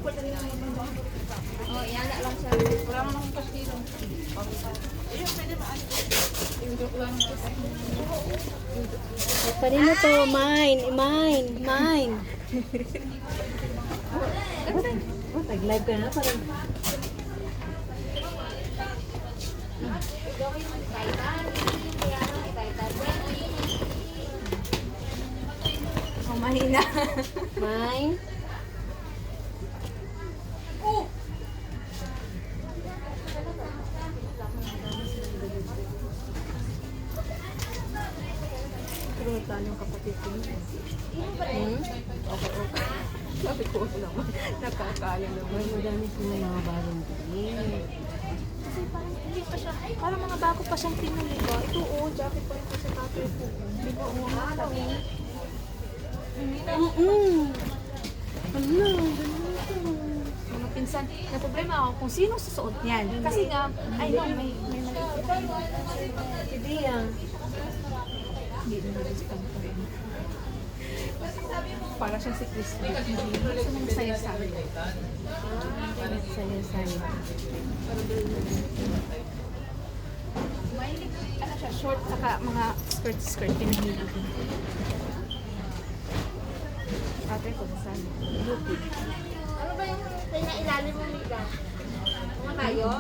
Oh, yan na lang siya. Wala mo nang kastilo. Kanino to? Mine. Nag-live ka na parang. Oh, mahina. Mine. Pero yung kapatid ko. Okay. Sabi ko naman, nakakala naman. Madami sila mga bagong tingin. Kasi parang hindi pa siya, parang mga bago pa siyang pinuli ba? Ito jacket pa rin ko sa tatay ko. Hindi ba umakata? Mga pinsan, na problema ako kung sino susuot niyan. Kasi nga, I know, may maliit na. Hindi yan. Hindi na nag-respond pa rin. Para siyang si Chris. Gusto mong saya-saya. Saya-saya. May, ano siya, short, saka mga skirt, pinahili ko. Ate ko, saan? Lupit. Ano ba yung pinailalim mo nila? Mga mayo?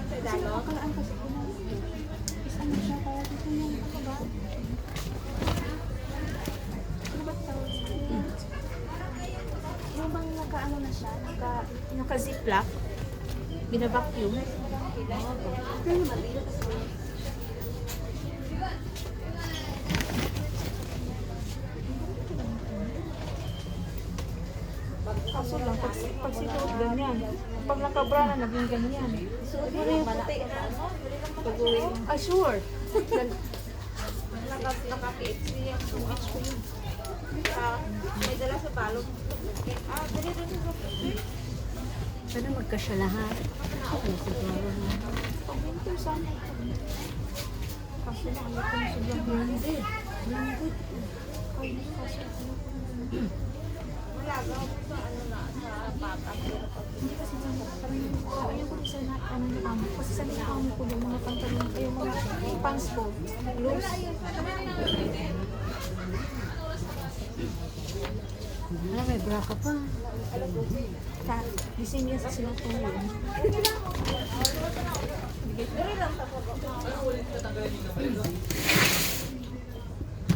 Sa dalo? Nakalaan kasi ko na. Is ano siya, kaya dito yung ba? Ano ba tawag sa yung bang naka-ano na siya? Naka-ziplock? Binabacuum? Kaso lang, pag sinuot ganyan. Pag naka-bra na, naging ganyan. Suot mo na yung puti na ano? Pag-uwi mo. Ah, sure. Naka-PHC yan. May dala sa balong. Dali rin sa Sana magkasya lahat. Ano siguro na. Pag winter sana. Kaso lang, ayaw ko na sobrang branded. Branded. Ay, kaso. Wala ba ako sa ano na sa patas. Hindi kasi ayaw ko sa ano na amo. Kasi sa amo ko yung mga pantalon, yung mga pants ko. Loose. Wala, may bra ka pa. Design yan sa sinutuloy.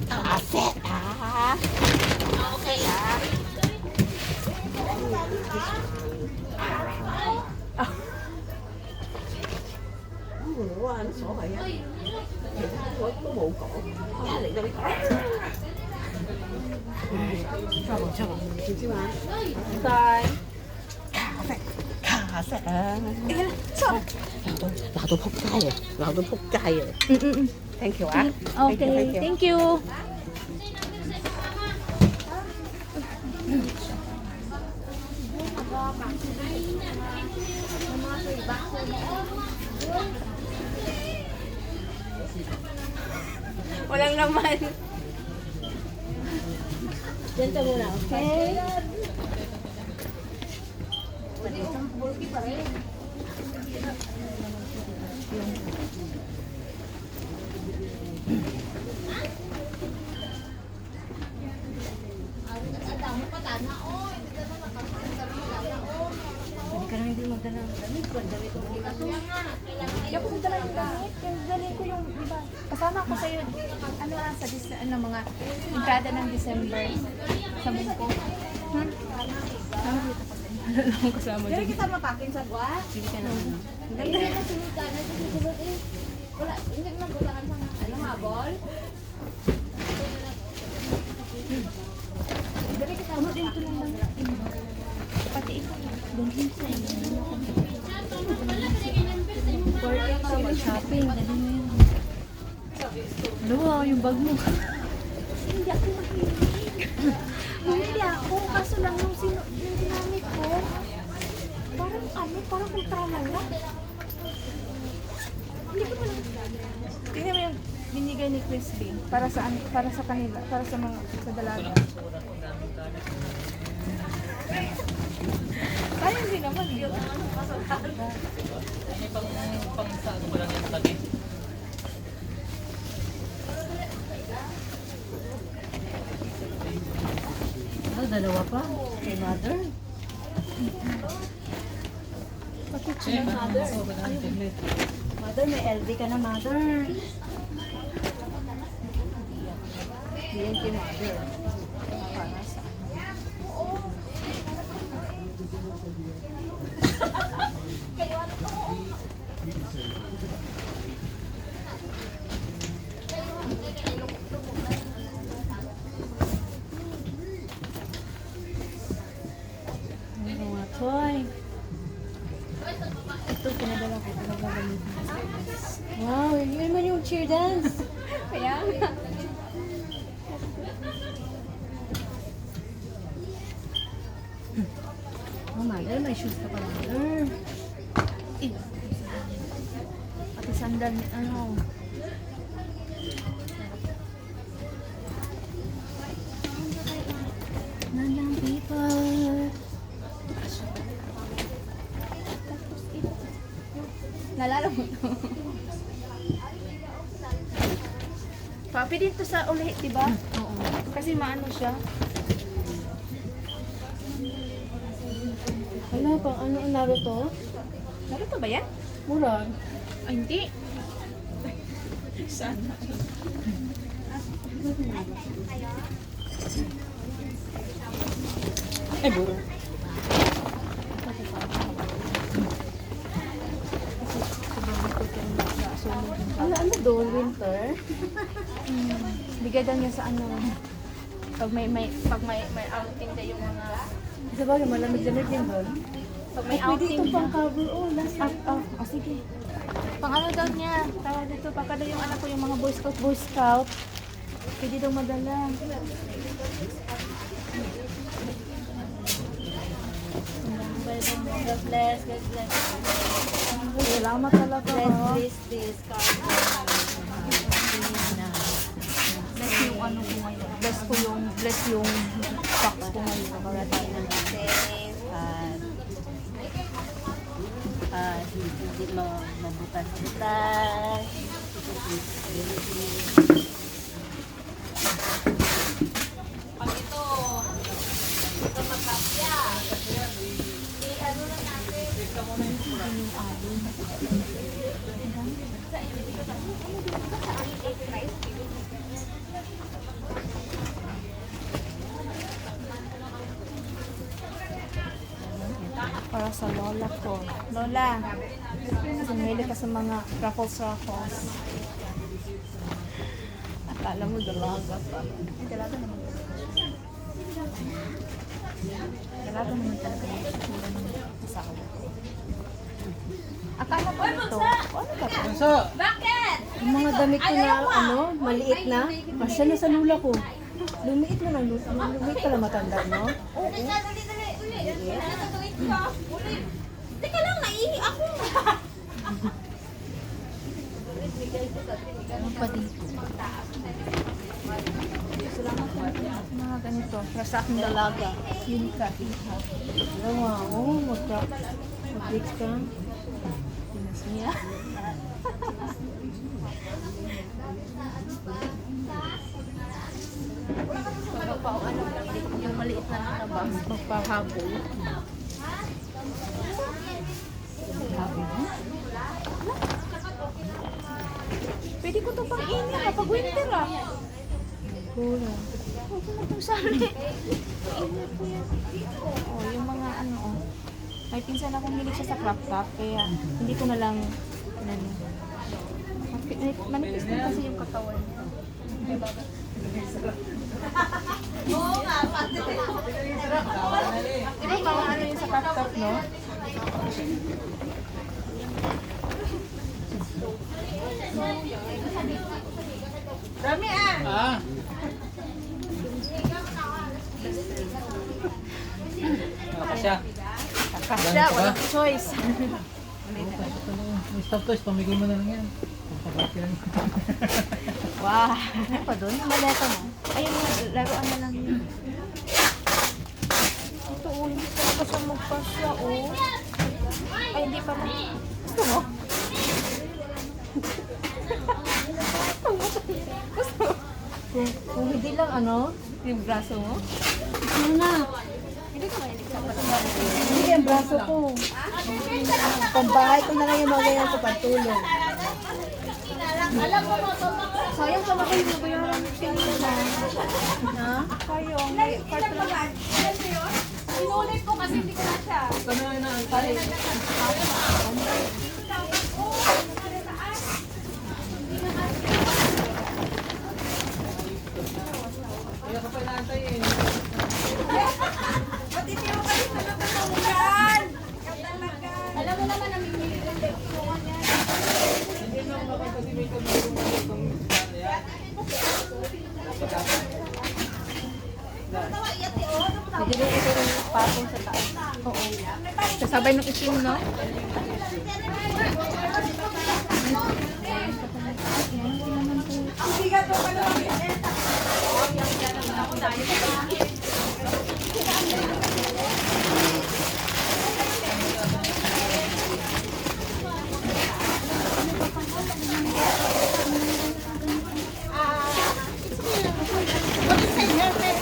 Aset ah! Okay ah! Trouble. Tay. 나도 폭자해. 나도 폭자해. Thank you ah. Okay, thank you. Walang laman. Diyan ka muna, okay? Hindi ka naman din magdala ng damit. Damit ko muna. Hindi ako magdala ng damit. Yung dali ko yung, di ba? Kasama ko sa'yo, ano sa mga entrada ng December. Sabi ko, ano lang kasama Pero dyan. kita mapakin sa buwan. Hindi ka naman. Hindi na sunod ka na sunod eh. Wala, hindi mo gulangan sa ano habol. Dali kita mo dito lang lang. Pati ikaw, dalhin ko. Work ka mag-shopping. Dali mo yun. Luwa, yung bag mo. Hindi ako mahilig. Hindi ako, kaso lang yung ginamit ko. Parang kontrala lang. Hindi ko pala. Tingnan mo yung binigay ni Crispy. Para sa kanila, para sa mga sa dalaga. Ay, naman eh. May pang sa ano ko lang yung lagi. Ah, dalawa pa. Kay mother. Pati Eh, paano ako ba na tablet? Mother, may LV ka na, mother. Yan kay mother. Para sa ano mga toy. Ito, pinadala ko. Pinagagamit mo. Wow, yun man yung cheer dance. Kaya nga. Oh, mother, may shoes ka pa, mother. Pati sandal ni ano. Nanang people. Nalala mo to. Papi dito sa uli, diba? Oo. Kasi maano siya. Hala, pang ano ang Naruto? Naruto ba yan? Murag. Ay, hindi. Saan? Ay, buro. Ano doon, winter? Bigay daw niya sa ano. Pag may outing na yung mga Sa bagay, malamig-lamig din doon. pag may Ay, pwede outing itong pang cover. Oh, last Ah, sige. Pang ano daw niya? Tawag dito, pagka daw yung anak ko, yung mga Boy Scout. Pwede daw madala. God bless, God bless. Salamat talaga. ha. this card. Bless yung ano ko ngayon. Bless yung box ko ngayon. Nakarating ng safe at hindi mo mabutas-butas. Para sa lola ko. Lola, sumili ka sa mga raffles. Akala mo dalaga pa. Ay, dalaga naman. Dalaga naman talaga yung itsura ng asawa ko. Akala ko ito. Ano ba ito? Bunso! Yung mga damit ko na, ano, maliit na, kasya na sa lula ko. Lumiit na lang, lumiit pala matanda, no? Teka lang, naihi ako. Ano pa dito? Salamat po. Mga ganito. Para sa aking dalaga. Yun ka. Oo, mag-fix ka. Pinas niya. Yung maliit na nabang magpahabol. Pwede ko ito pang init kapag winter ah. Pura. Huwag mo itong sali. Init ko yan. Oh, yung mga ano oh. May pinsan akong hilig siya sa crop top kaya hindi ko na lang ano. Manipis na kasi yung katawan niya. Oo nga, pati. Di ba mga ano yung sa crop top, no? Dami ah. Ah! Nakasya. Kasya, walang choice. May stop toys, pamigay mo na lang yan. Pampabati lang. Wow. Ano pa doon? Yung maleta mo? Ayun nga, laruan na lang yun. Ito, oh, hindi talaga siya magpasya, oh. Ay, hindi pa mo. Gusto mo? Gusto mo? Kung hindi lang ano, Yung braso mo? ano na, Hindi ko mahilig sa braso. hindi yung braso ko. Pambahay ko na lang yung mga ganyan ko pagtulong. Sayang ka na kayo nabayaran ng pinila na. Ha? Sayang, may part lang. Sinulit ko kasi hindi ko na siya. Sana na ang tayo. Kaya ka pa inaantay eh. Alam mo naman, namimili ng tulungan niya. Hindi na ako kasi may kamulong na itong yan. Bigyan ko ng patong sa taas. Oo. Kasabay ng itim, no? What is inside here, babe?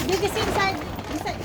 This is inside. Inside.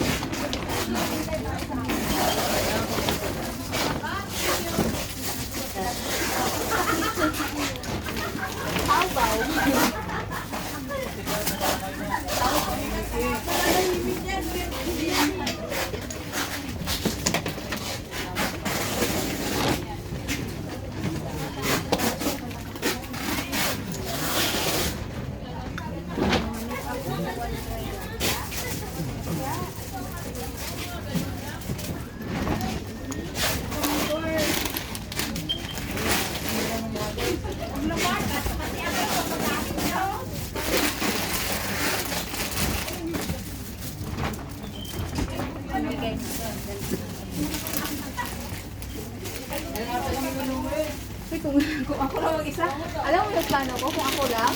Uy, kung ako lang mag-isa, alam mo yung plano ko, kung ako lang,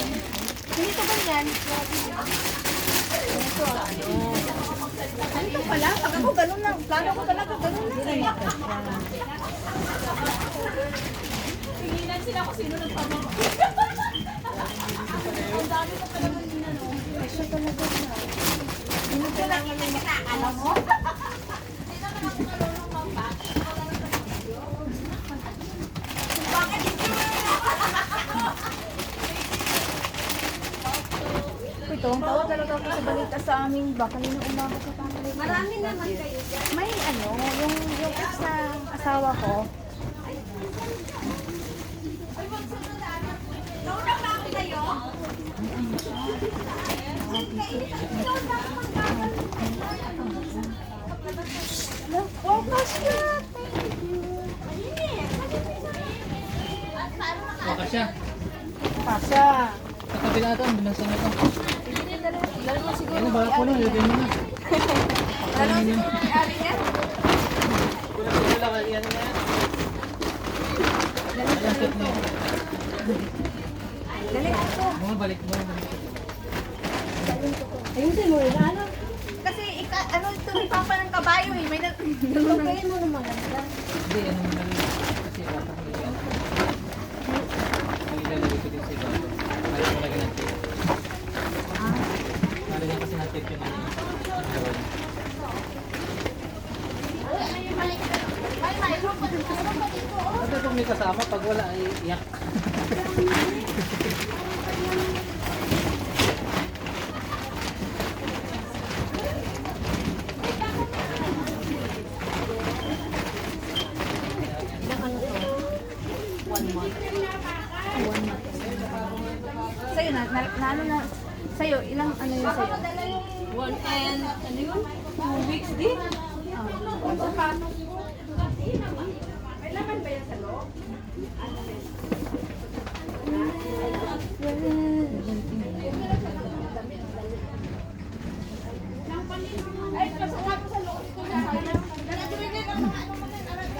ganito ganyan. Ganito, ano. Ganito pala, pag ako ganun lang, plano ko talaga ganun lang. Tinginan sila kung sino nagpamang. Ang dami ko talaga ninano. Kasi talaga siya. Hindi ko lang alam mo. Uy, tawang-tawa talaga ako sa balita sa amin. Baka nino umaga sa pamilya. Marami naman kayo dyan. May ano, yung ex na asawa ko, Nauna pa ako kayo? focus na! Baka siya. Pasya. Sa kabila ito, ang binasa na ito. Lalo mo siguro. Ano, baka ko na, ilagay mo na. Lalo mo siguro may-ari niya. Wala ka, yan na yan. Ayan, set na yun. Dali ako. Bumabalik, bumabalik. Ayusin mo rin, ano? Kasi ano ito may papa ng kabayo eh. May Ilagay mo naman. Hindi, ano mo lang yun. Kasi baka may yan. Ang ilalagay ko din sa iba. Kaya ko lagi ng tape. Lalagyan kasi ng tape yun. Ang meron. Kasi pag may kasama, pag wala ay iyak. Ilang ano to? 1 month. Sa'yo na ano na, sa'yo, ilang ano yun sa'yo? 1 and, ano yun? 2 weeks din? May laman ba yan sa loob?